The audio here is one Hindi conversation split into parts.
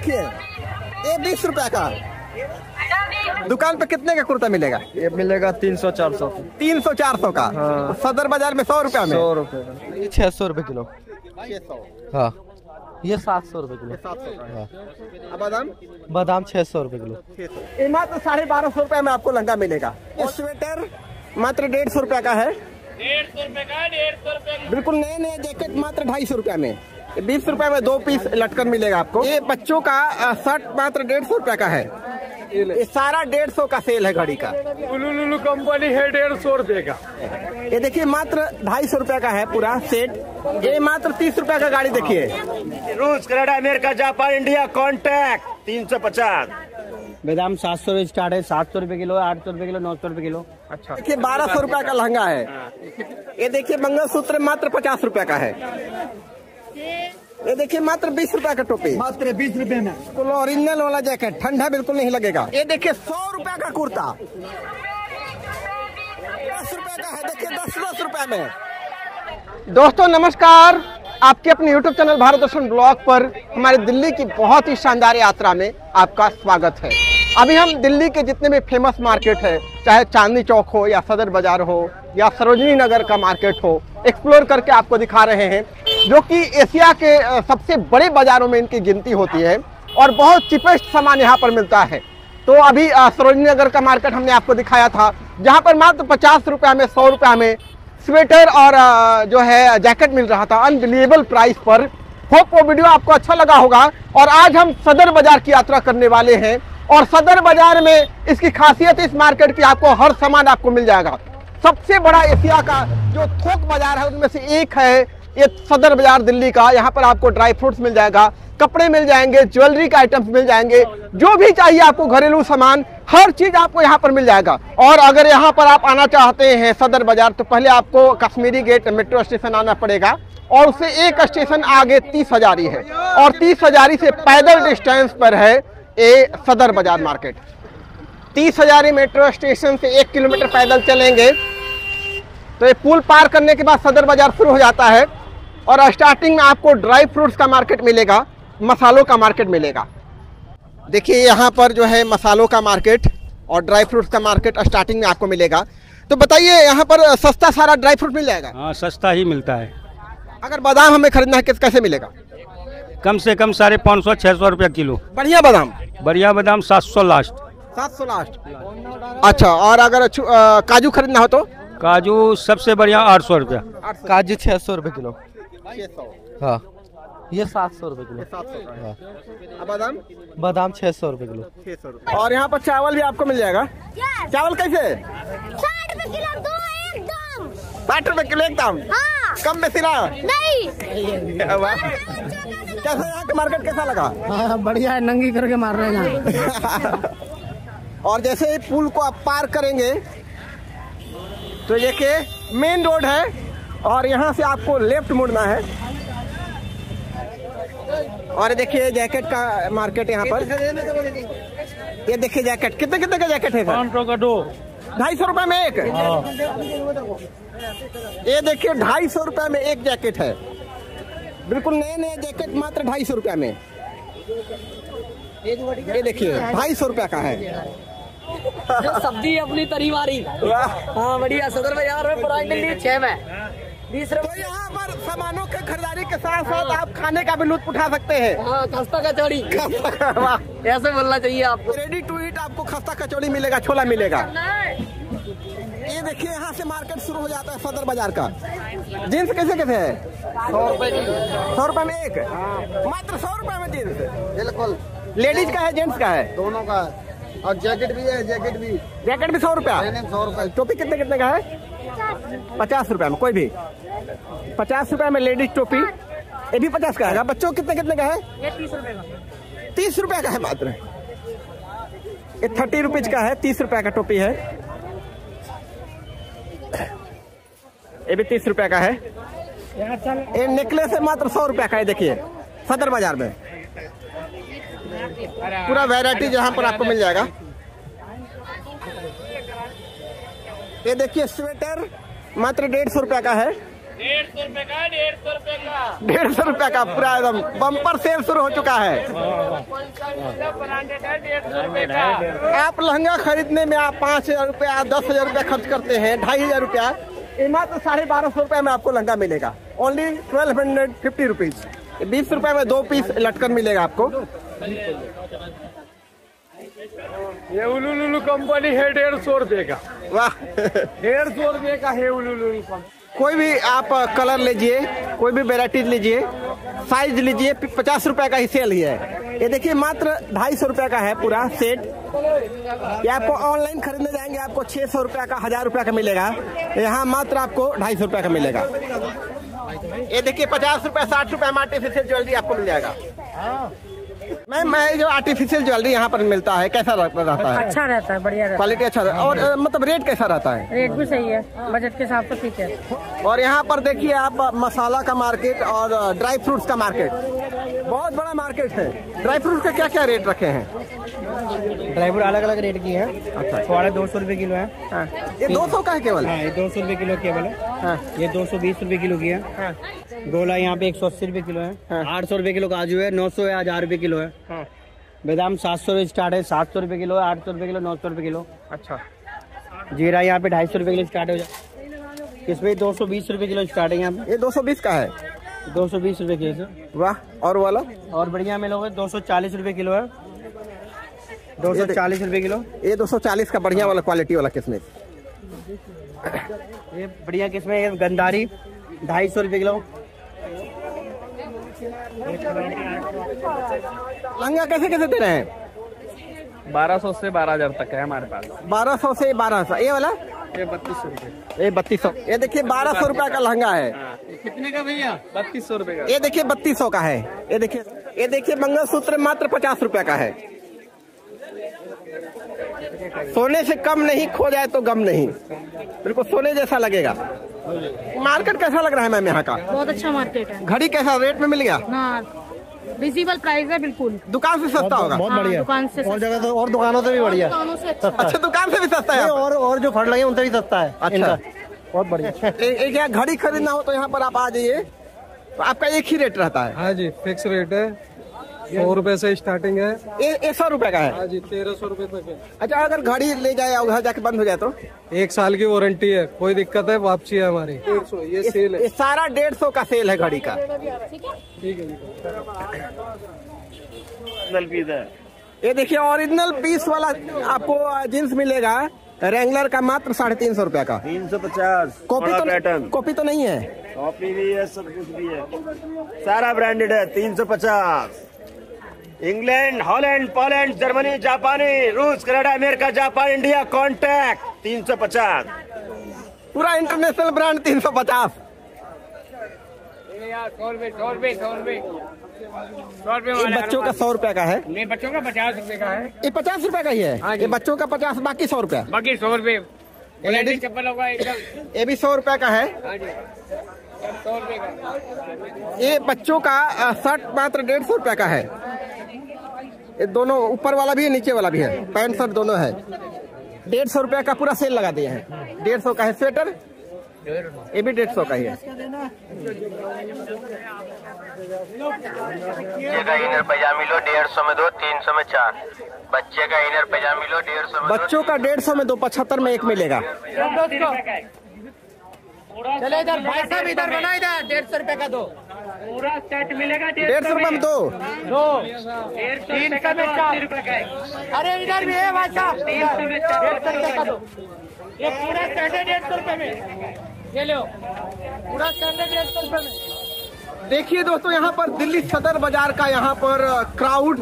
देखिए ये 20 रुपए का। दुकान पे कितने का कुर्ता मिलेगा? ये मिलेगा 300-400। 300-400 का। हाँ। सदर बाजार में 100 रुपया में। 100 रुपए। ये 600 रुपए किलो। 600। हाँ ये 700 रुपए किलो। 700 का। हाँ। बादाम? बादाम 600 रुपए किलो। ये मात्र 1250 रुपए में आपको लहंगा मिलेगा। ये स्वेटर मात्र 150 रुपया का है। 150 रुपए का, 150 रुपए। बिल्कुल नए नए जैकेट मात्र 250 रुपया में। 20 रुपए में 2 पीस लटकन मिलेगा आपको। ये बच्चों का शर्ट मात्र 150 रुपया का है। ये सारा 150 का सेल है घड़ी का। लुलु कंपनी है 150 रुपए का। ये देखिए मात्र 250 रुपया का है पूरा सेट। ये मात्र 30 रुपया का गाड़ी देखिए। रूस, Canada, America, Japan, India, contact 350। बादाम 700 से स्टार्ट है। 700 रुपए किलो, 800 रुपए किलो, 900 रुपए किलो। अच्छा देखिए 1200 रुपया का लहंगा है। ये देखिए मंगलसूत्र मात्र 50 रुपया का है। ये देखिए मात्र 20 रुपया का टोपी, मात्र 20 रुपए में। बिल्कुल ओरिजिनल वाला जैकेट, ठंडा बिल्कुल नहीं लगेगा। ये देखिए 100 रुपया का कुर्ता 10 रुपया का है। देखिए 10-10 रुपया में। दोस्तों नमस्कार, आपके अपने YouTube चैनल भारत दर्शन ब्लॉग पर हमारे दिल्ली की बहुत ही शानदार यात्रा में आपका स्वागत है। अभी हम दिल्ली के जितने भी फेमस मार्केट है, चाहे चांदनी चौक हो या सदर बाजार हो या सरोजनी नगर का मार्केट हो, एक्सप्लोर करके आपको दिखा रहे हैं, जो कि एशिया के सबसे बड़े बाजारों में इनकी गिनती होती है और बहुत चीपेस्ट सामान यहाँ पर मिलता है। तो अभी सरोजनी नगर का मार्केट हमने आपको दिखाया था, जहाँ पर मात्र 50 रुपया में, 100 रुपया में स्वेटर और जो है जैकेट मिल रहा था अनबिलीवेबल प्राइस पर। होप वो वीडियो आपको अच्छा लगा होगा। और आज हम सदर बाजार की यात्रा करने वाले हैं और सदर बाजार में इसकी खासियत इस मार्केट की, आपको हर सामान आपको मिल जाएगा। सबसे बड़ा एशिया का जो थोक बाजार है उनमें से एक है ये सदर बाजार दिल्ली का। यहाँ पर आपको ड्राई फ्रूट्स मिल जाएगा, कपड़े मिल जाएंगे, ज्वेलरी का आइटम्स मिल जाएंगे, जो भी चाहिए आपको घरेलू सामान, हर चीज आपको यहाँ पर मिल जाएगा। और अगर यहाँ पर आप आना चाहते हैं सदर बाजार, तो पहले आपको कश्मीरी गेट मेट्रो स्टेशन आना पड़ेगा और उससे एक स्टेशन आगे 30 हजारी है और 30 हजारी से पैदल डिस्टेंस पर है ये सदर बाजार मार्केट। 30 हजारी मेट्रो स्टेशन से 1 किलोमीटर पैदल चलेंगे तो ये पुल पार करने के बाद सदर बाजार शुरू हो जाता है। और स्टार्टिंग में आपको ड्राई फ्रूट्स का मार्केट मिलेगा, मसालों का मार्केट मिलेगा। देखिए यहाँ पर जो है मसालों का मार्केट और ड्राई फ्रूट्स का मार्केट स्टार्टिंग में आपको मिलेगा। तो बताइए यहाँ पर सस्ता सारा ड्राई फ्रूट मिल जाएगा? हाँ सस्ता ही मिलता है। अगर बादाम हमें खरीदना है कैसे मिलेगा? कम से कम 550-600 रुपया किलो। बढ़िया बादाम? बढ़िया बादाम 700 लास्ट। 700 लास्ट। अच्छा, और अगर काजू खरीदना हो तो? काजू सबसे बढ़िया 800 रुपया। काजू 600 रुपए किलो। 600। हाँ ये 700 रुपए किलो। 700 का। हाँ। बादाम? बादाम 600 रुपए किलो। 600 रुपये। और यहाँ पर चावल भी आपको मिल जाएगा। चावल कैसे? 60 रुपए किलो दो एकदम। 60 रुपए किलो एकदम? हाँ। कम में सिला नहीं। कैसा यहाँ का मार्केट कैसा लगा? हाँ बढ़िया है, नंगी करके मार रहे हैं। और जैसे ही पुल को आप पार करेंगे तो देखिए मेन रोड है और यहाँ से आपको लेफ्ट मुड़ना है। और देखिए जैकेट का मार्केट यहाँ पर। ये देखिए जैकेट कितने का जैकेट है? 500 का 2। 250 रुपए में एक। ये देखिए 250 रुपए में एक जैकेट है। बिल्कुल नए नए जैकेट मात्र 250 रुपया में। ये देखिए 250 रुपया का है। सब्जी अपनी तरी मारी। हाँ बढ़िया। सदर बाजार में पुरानी दिल्ली 6 में 20 रुपए। यहाँ पर सामानों के खरीदारी के साथ साथ आप खाने का भी लुत्फ उठा सकते हैं। हाँ खस्ता कचौड़ी। ऐसे बोलना चाहिए आपको। रेडी टू ईट आपको खस्ता कचौड़ी मिलेगा, छोला मिलेगा। ये देखिए यहाँ से मार्केट शुरू हो जाता है सदर बाजार का। जींस कैसे है? 100 रुपए। 100 रुपए में एक? मात्र 100 रुपए में जींस? बिल्कुल। लेडीज का है जेंट्स का है? दोनों का। और जैकेट भी है। जैकेट भी 100 रुपया। 100 रुपए। टोपी कितने का है? 50 रुपया में कोई भी। 50 रुपया में लेडीज टोपी। ये भी 50 का है। बच्चों कितने का है? ये 30 रुपए का। 30 रुपया का है मात्र। ये 30 रुपीज का है, 30 रुपया का टोपी है। ये भी 30 रुपया का है। ये नेकलेस है मात्र 100 रुपया का है। देखिए सदर बाजार में पूरा वैरायटी यहाँ पर आपको मिल जाएगा। ये देखिए स्वेटर मात्र 150 रुपया का है। 150 रुपए का 150 रुपए का 150 रुपए का पूरा एकदम बम्पर सेल शुरू हो चुका है। ब्रांडेड है 150 रुपए का। आप लहंगा खरीदने में आप 5,000 रुपया 10,000 रुपया खर्च करते हैं, 2,500 रुपया, मात्र 1250 रुपए में आपको लहंगा मिलेगा। Only 1250 rupees. 20 रुपए में 2 पीस लटकन मिलेगा आपको। ये उलुलुलु कंपनी है 150 रुपए का। वाह 150 रुपए का है उलुलुलु कंपनी। कोई भी आप कलर लीजिए, कोई भी वेराइटीज लीजिए, साइज लीजिए, 50 रुपए का ही सेल ही है। ये देखिए मात्र 250 रुपए का है पूरा सेट। ये आपको ऑनलाइन खरीदने जाएंगे आपको 600 रुपए का 1000 रुपए का मिलेगा, यहाँ मात्र आपको 250 रुपए का मिलेगा। ये देखिए 50 रुपए 60 रुपए में आर्टिफिशियल ज्वेलरी आपको मिल जाएगा। मैम जो आर्टिफिशियल ज्वेलरी यहाँ पर मिलता है कैसा रहता है? अच्छा रहता है, बढ़िया रहता क्वालिटी अच्छा रहता है। और मतलब रेट कैसा रहता है? है, रेट भी सही है, बजट के हिसाब से ठीक है। और यहाँ पर देखिए आप मसाला का मार्केट और ड्राई फ्रूट्स का मार्केट, बहुत बड़ा मार्केट है। ड्राई फ्रूट का क्या क्या रेट रखे हैं? ड्राई फ्रूट अलग अलग रेट की है। अच्छा, छोड़ा 200 रुपए किलो है। हाँ। ये 200 का है केवल? हाँ, ये 200 रुपए किलो केवल है। हाँ। ये 220 रुपए किलो की है। हाँ। गोला यहाँ पे 180 रुपए किलो है। हाँ। 800 रुपए किलो काजू है, 900 है, 1000 रुपए किलो है। हाँ। बादाम 700 से स्टार्ट है, 700 रुपए किलो है, 800 रुपए किलो, 900 रुपए किलो। अच्छा। जीरा यहाँ पे 250 रुपए किलो स्टार्ट हो जाए। इसमें 220 रुपए किलो स्टार्ट है यहाँ पे। ये 220 का है? 220 रुपए किलो सर। वाह। और वाला? और बढ़िया में लोगे 240 रुपए किलो है। 240 रुपए किलो। ये 240 का बढ़िया वाला क्वालिटी वाला किस्में? ये बढ़िया किस्में है, गंधारी 250 रुपए किलो। लहंगा कैसे कैसे दे रहे हैं? 1200 से 12,000 तक है हमारे पास। 1200 से 1200। ये वाला? ये 3200 रुपए। ये 3200। ये देखिए 1200 रुपए का लहंगा है। कितने का भैया? 3200 रुपए का। ये देखिए 3200 का है। ये देखिए मंगलसूत्र मात्र 50 रुपए का है। सोने से कम नहीं, खो जाए तो गम नहीं, बिल्कुल सोने जैसा लगेगा। मार्केट कैसा लग रहा है मैम यहाँ का? बहुत अच्छा मार्केट है। घड़ी कैसा रेट में मिल गया? रिजनेबल प्राइस है बिल्कुल। दुकान से सस्ता होगा? बहुत बढ़िया। दुकान से और जगह तो और दुकानों से भी बढ़िया। दुकानों से अच्छा। अच्छा, दुकान से भी सस्ता है? और जो फंड लगे उनसे भी सस्ता है। अच्छा, बहुत बढ़िया। एक यहाँ घड़ी खरीदना हो तो यहाँ पर आप आ जाइए, तो आपका एक ही रेट रहता है? हाँ जी, फिक्स रेट है। 100 रुपए से स्टार्टिंग है। ये 100 रुपए का है? हाँ जी, 1300 रुपए तक है। अच्छा, अगर घड़ी ले जाए और घर जाके बंद हो जाए तो? 1 साल की वारंटी है, कोई दिक्कत है, वापसी है हमारी। 150 ये सेल है। ये सारा 150 का सेल है घड़ी का। ठीक है। ये देखिए ओरिजिनल पीस वाला आपको जींस मिलेगा, रेंगलर का मात्र 350 रुपए का। 350। कॉपी तो नहीं है? कॉपी भी है, सब कुछ भी है, सारा ब्रांडेड है। 350। इंग्लैंड, हॉलैंड, पोलैंड, जर्मनी, जापानी, रूस, Canada, America, Japan, India, contact 350। पूरा इंटरनेशनल ब्रांड 350। 100 रुपए। ये बच्चों का 100 रुपए का है। नहीं, बच्चों का 50 रुपए का है। ये 50 रुपए का ही है। ये बच्चों का 50, बाकी 100 रुपया। बाकी 100 रुपए। लेडीज चप्पल होगा एकदम। ये भी 100 रुपए का है। हाँ जी, 100 रुपए का। ये बच्चों का शर्ट मात्र 150 रुपए का है। ये दोनों, ऊपर वाला भी है, नीचे वाला भी है, पैंट शर्ट दोनों है। 150 रुपए का पूरा सेल लगा दिए हैं। 150 का है स्वेटर, ये भी 150 का ही है। बच्चे का इनर पैजामी लो 150 में 2, 300 में 4। बच्चे का इनर पैजामी लो 150 में। बच्चों का 150 में 2, 75 में 1 मिलेगा। चले इधर भाई साहब, इधर बना, इधर 150 रुपए का दो। पूरा सेट मिलेगा 150 रुपए में 2। 300 में 4। अरे इधर भी है भाई साहब, 300 में 150 रुपए का दो। ये पूरा सेट है 150 रुपए में। ये लो, पूरा सेट है 150 रुपए में। देखिए दोस्तों, यहाँ पर दिल्ली सदर बाजार का यहाँ पर क्राउड,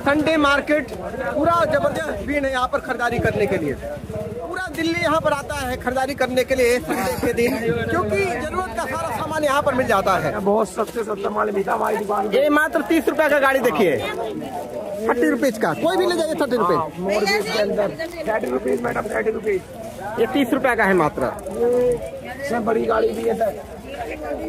संडे मार्केट, पूरा जबरदस्त भीड़ है यहाँ पर खरीदारी करने के लिए। पूरा दिल्ली यहाँ पर आता है खरीदारी करने के लिए संडे के दिन, क्योंकि जरूरत का सारा सामान यहाँ पर मिल जाता है। बहुत सस्ते माल मिलता है हमारी दुकान। ये मात्र 30 रुपए का गाड़ी देखिए, 30 रुपीज का, कोई भी ले जाइए 30 रुपए। मोरबी के अंदर 30 रुपीज मैडम, 30 रुपीज। ये 30 रुपए का है मात्र। सब बड़ी गाड़ी भी है सर,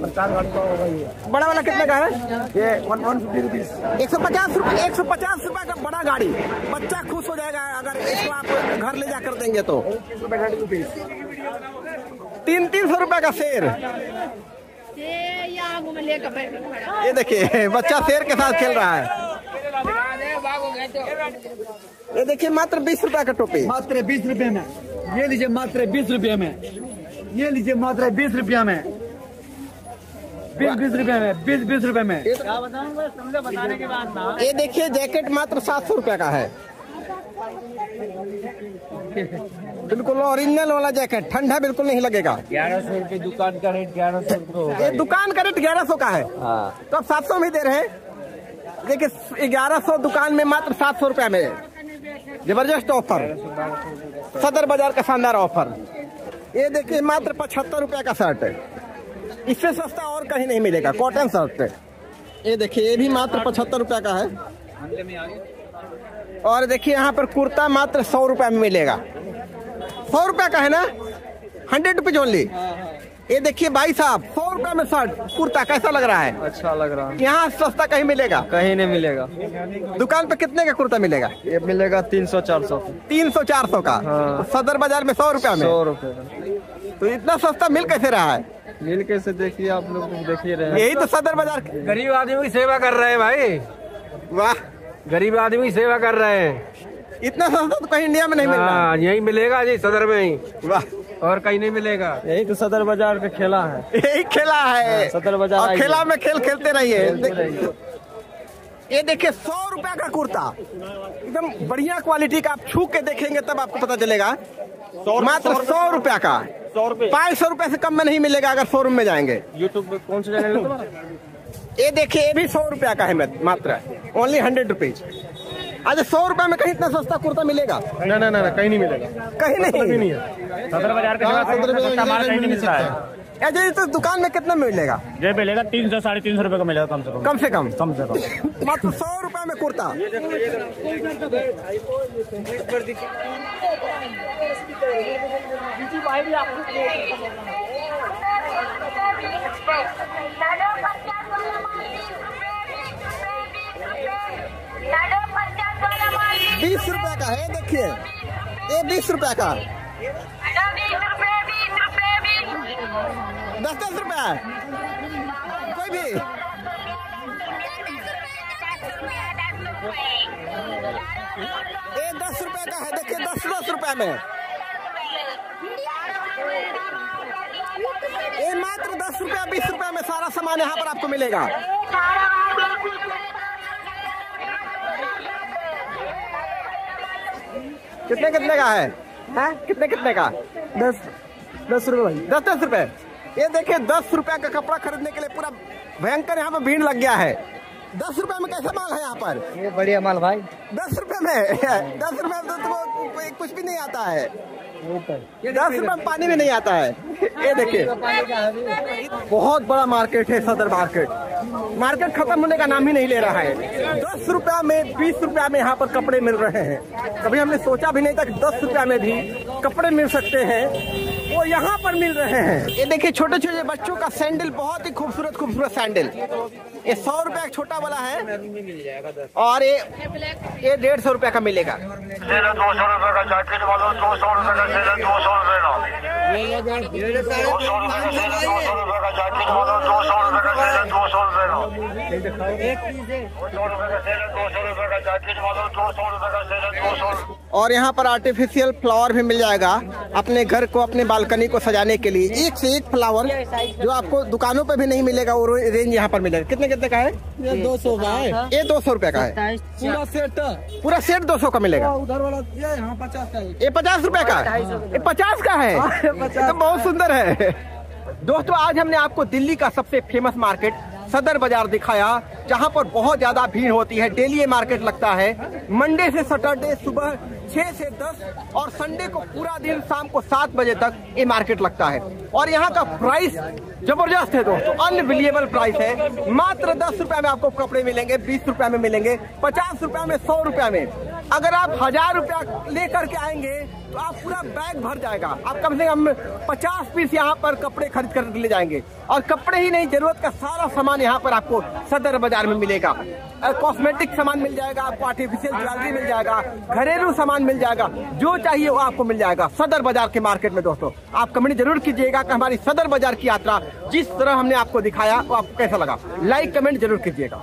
50 गाड़ी का होगा ये। बड़ा वाला कितने का है? ये 150 रुपीज। 150 रुपए। 150 रुपए का बड़ा गाड़ी, बच्चा खुश हो जाएगा अगर इसको आप घर ले जाकर देंगे तो। 30 रुपीज। 300 रुपए का शेर। ये देखिए बच्चा शेर के साथ खेल रहा है। ये देखिए मात्र 20 रुपए का टोपी, मात्र 20 रुपए में। ये लीजिए मात्र 20 रुपए में। ये लीजिए मात्र 20 रुपया में। 20 रुपए में, 20 रुपए में। ये देखिए जैकेट मात्र 700 रुपए का है, बिल्कुल ओरिजिनल वाला जैकेट, ठंडा बिल्कुल नहीं लगेगा। 1100 रुपए दुकान का रेट, 1100 रुपए। ये दुकान का रेट 1100 का है, तो अब 700 में दे रहे हैं। देखिए 1100 दुकान में मात्र 700 रुपया में, जबरदस्त ऑफर, सदर बाजार का शानदार ऑफर। ये देखिए मात्र 75 रुपया का शर्ट है, इससे सस्ता और कहीं नहीं मिलेगा, कॉटन शर्ट है। ये देखिए ये भी मात्र 75 रुपया का है। और देखिए यहाँ पर कुर्ता मात्र 100 रुपया में मिलेगा, 100 रुपया का है ना, 100 रुपीज ओनली। ये देखिए भाई साहब 100 रुपया में शर्ट कुर्ता, कैसा लग रहा है? अच्छा लग रहा है। यहाँ सस्ता कहीं मिलेगा? कहीं नहीं मिलेगा। दुकान पे कितने का कुर्ता मिलेगा? ये मिलेगा 300-400। 300-400 का। हाँ। सदर बाजार में 100 रुपया में। 100 रुपए का। तो इतना सस्ता मिल कैसे रहा है? मिल कैसे देखिए, आप लोग देखिए रहे हैं। यही तो सदर बाजार। गरीब आदमी की सेवा कर रहे हैं भाई, वाह, गरीब आदमी की सेवा कर रहे हैं। इतना सस्ता तो कहीं इंडिया में नहीं मिल रहा। यही मिलेगा जी, सदर में ही, वाह, और कहीं नहीं मिलेगा। यही तो सदर बाजार का खेला है। यही खेला है, सदर बाजार और आइए। खेला में खेल खेलते रहिए। ये देखिए 100 रुपया का कुर्ता, एकदम बढ़िया क्वालिटी का, आप छू के देखेंगे तब आपको पता चलेगा। मात्र 100 रुपया का, 100 रुपए। 500 रुपए से कम में नहीं मिलेगा अगर शोरूम में जाएंगे। यूट्यूब पे कौन सा चैनल है तुम्हारा? ये देखिए ये भी 100 रुपया का है मात्र, ओनली 100 रुपीज। आज 100 रुपया में कहीं इतना सस्ता कुर्ता मिलेगा? ना कहीं नहीं मिलेगा, कहीं नहीं है। सदर बाजार का सस्ता माल कहीं नहीं मिलता है। ऐसे तो दुकान में कितना मिलेगा? ये मिलेगा 300-350 रुपए का मिलेगा, कम से कम। कम से कम मात्र 100 रुपया में कुर्ता। ₹20 का है, देखिए ये 20 रुपया का, 10 रुपया कोई भी। ये 10 रुपया का है, देखिए 10 रुपया में। ये मात्र 10 रुपया 20 रुपया में सारा सामान यहाँ पर आपको मिलेगा। कितने कितने का है? हाँ? कितने कितने का? 10 रुपए भाई, 10 रुपए। ये देखिए 10 रुपया का कपड़ा खरीदने के लिए पूरा भयंकर यहाँ पर भीड़ लग गया है। 10 रुपए में कैसा माल है यहाँ पर? ये बढ़िया माल भाई। 10 रुपए में 10 रुपए में तो कुछ भी नहीं आता है, 10 रुपए में पानी में नहीं आता है। ये देखिए बहुत बड़ा मार्केट है सदर मार्केट, मार्केट खत्म होने का नाम ही नहीं ले रहा है। 10 रुपया में 20 रुपया में यहाँ पर कपड़े मिल रहे हैं। कभी हमने सोचा भी नहीं था कि 10 रुपया में भी कपड़े मिल सकते हैं, वो यहाँ पर मिल रहे हैं। ये देखिए छोटे छोटे बच्चों का सैंडल, बहुत ही खूबसूरत खूबसूरत सैंडल। ये 100 रुपया का छोटा वाला है, और ये 150 रुपया का मिलेगा। 200 रुपए का जैकेट वालों, 200 रुपए का 200 रुपए का 200 रुपए का जैकेट वालों, 200 रुपए का 200 रुपए का 200 रुपए का 200 रुपए का जैकेट वालों, 200 रुपए का 200। और यहाँ पर आर्टिफिशियल फ्लावर भी मिल जाएगा अपने घर को, अपने बालकनी को सजाने के लिए। एक से एक फ्लावर जो आपको दुकानों पे भी नहीं मिलेगा, वो रेंज यहाँ पर मिलेगा। कितने कितने का है? ये 200 का है। ये 200 रुपए का है, पूरा सेट 200 का मिलेगा। उधर वाला ये यहाँ 50 का है। ये 50 रुपए का, ये 50 का है, ये तो बहुत सुंदर है। दोस्तों आज हमने आपको दिल्ली का सबसे फेमस मार्केट सदर बाजार दिखाया, जहां पर बहुत ज्यादा भीड़ होती है। डेली ये मार्केट लगता है, मंडे से सैटरडे सुबह 6 से 10 और संडे को पूरा दिन शाम को 7 बजे तक ये मार्केट लगता है। और यहाँ का प्राइस जबरदस्त है दोस्तों, अनबिलीवेबल प्राइस है। मात्र 10 रुपया में आपको कपड़े मिलेंगे, 20 रुपया में मिलेंगे, 50 रुपया में, 100 रुपया में। अगर आप 1000 रुपया लेकर के आएंगे तो आप पूरा बैग भर जाएगा। आप कम से कम 50 पीस यहाँ पर कपड़े खरीद कर ले जाएंगे। और कपड़े ही नहीं, जरूरत का सारा सामान यहाँ पर आपको सदर बाजार में मिलेगा। कॉस्मेटिक सामान मिल जाएगा, आपको आर्टिफिशियल ज्वेलरी मिल जाएगा, घरेलू सामान सामान मिल जाएगा, जो चाहिए वो आपको मिल जाएगा सदर बाजार के मार्केट में। दोस्तों आप कमेंट जरूर कीजिएगा कि हमारी सदर बाजार की यात्रा जिस तरह हमने आपको दिखाया वो आपको कैसा लगा, लाइक कमेंट जरूर कीजिएगा।